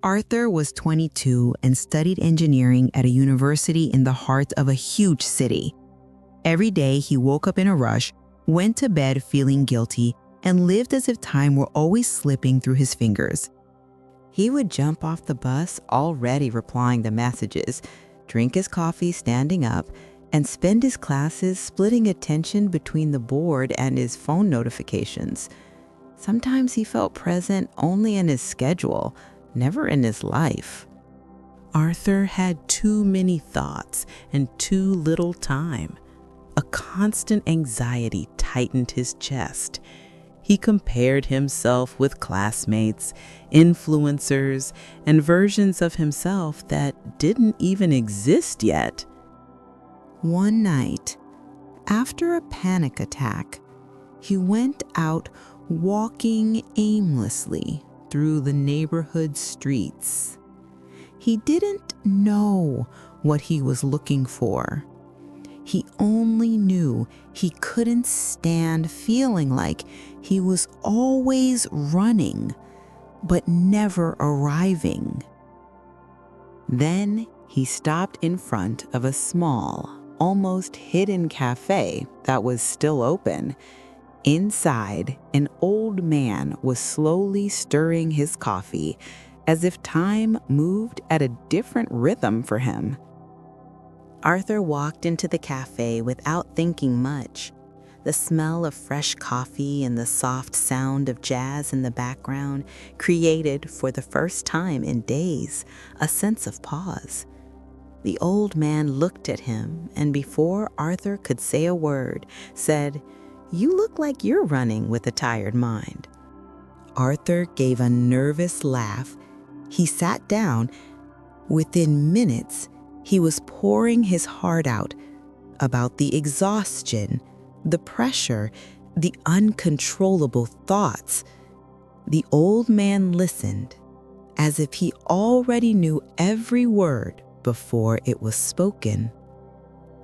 Arthur was 22 and studied engineering at a university in the heart of a huge city. Every day he woke up in a rush, went to bed feeling guilty, and lived as if time were always slipping through his fingers. He would jump off the bus already replying to messages, drink his coffee standing up, and spend his classes splitting attention between the board and his phone notifications. Sometimes he felt present only in his schedule, never in his life. Arthur had too many thoughts and too little time. A constant anxiety tightened his chest. He compared himself with classmates, influencers, and versions of himself that didn't even exist yet. One night, after a panic attack, he went out walking aimlessly through the neighborhood streets. He didn't know what he was looking for. He only knew he couldn't stand feeling like he was always running, but never arriving. Then he stopped in front of a small, almost hidden cafe that was still open. Inside, an old man was slowly stirring his coffee, as if time moved at a different rhythm for him. Arthur walked into the cafe without thinking much. The smell of fresh coffee and the soft sound of jazz in the background created, for the first time in days, a sense of pause. The old man looked at him, and before Arthur could say a word, said, "You look like you're running with a tired mind." Arthur gave a nervous laugh. He sat down. Within minutes, he was pouring his heart out about the exhaustion, the pressure, the uncontrollable thoughts. The old man listened, as if he already knew every word before it was spoken.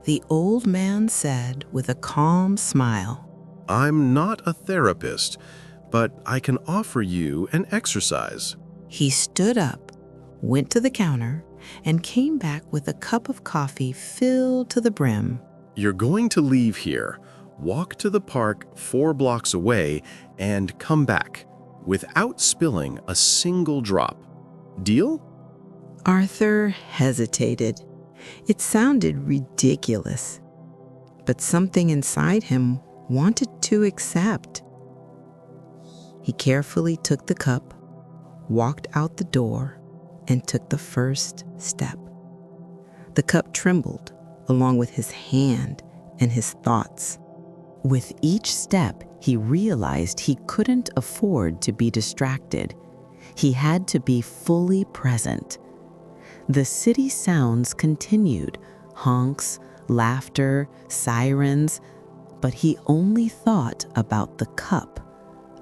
The old man said with a calm smile, "I'm not a therapist, but I can offer you an exercise." He stood up, went to the counter, and came back with a cup of coffee filled to the brim. You're going to leave here, walk to the park 4 blocks away, and come back without spilling a single drop. Deal? Arthur hesitated. It sounded ridiculous, but something inside him wanted to accept. He carefully took the cup, walked out the door, and took the first step. The cup trembled along with his hand and his thoughts. With each step, he realized he couldn't afford to be distracted. He had to be fully present. The city sounds continued, honks, laughter, sirens, but he only thought about the cup,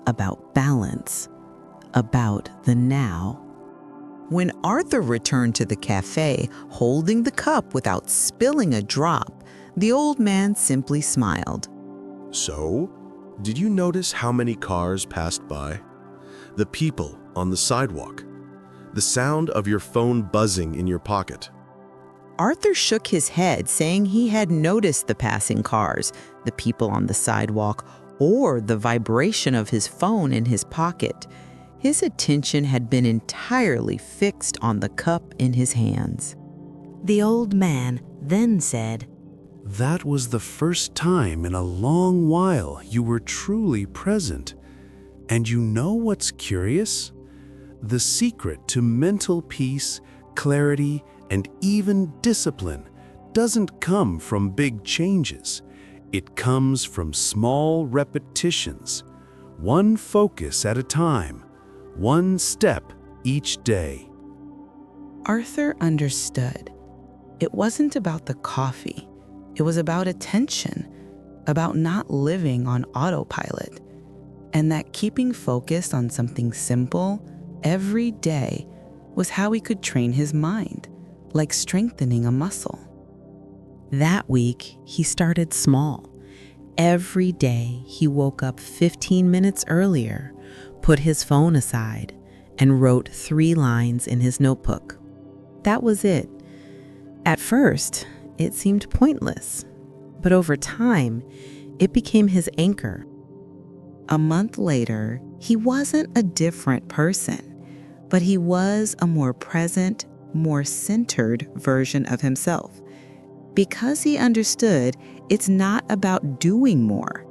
about balance, about the now. When Arthur returned to the cafe, holding the cup without spilling a drop, the old man simply smiled. So, did you notice how many cars passed by? The people on the sidewalk? The sound of your phone buzzing in your pocket? Arthur shook his head, saying he had noticed the passing cars, the people on the sidewalk, or the vibration of his phone in his pocket. His attention had been entirely fixed on the cup in his hands. The old man then said, "That was the first time in a long while you were truly present. And you know what's curious? The secret to mental peace, clarity, and even discipline doesn't come from big changes. It comes from small repetitions, one focus at a time, one step each day." Arthur understood. It wasn't about the coffee. It was about attention, about not living on autopilot, and that keeping focused on something simple every day was how he could train his mind, like strengthening a muscle. That week, he started small. Every day, he woke up 15 minutes earlier, put his phone aside, and wrote 3 lines in his notebook. That was it. At first, it seemed pointless, but over time, it became his anchor. A month later, he wasn't a different person, but he was a more present, more centered version of himself. Because he understood it's not about doing more,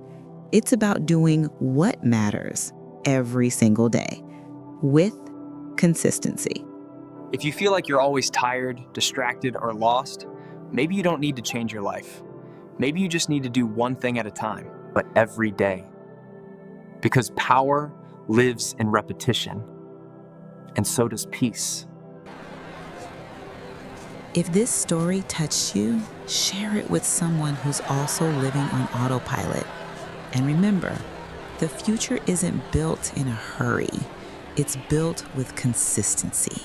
it's about doing what matters every single day, with consistency. If you feel like you're always tired, distracted, or lost, maybe you don't need to change your life. Maybe you just need to do one thing at a time, but every day. Because power lives in repetition, and so does peace. If this story touched you, share it with someone who's also living on autopilot. And remember, the future isn't built in a hurry. It's built with consistency.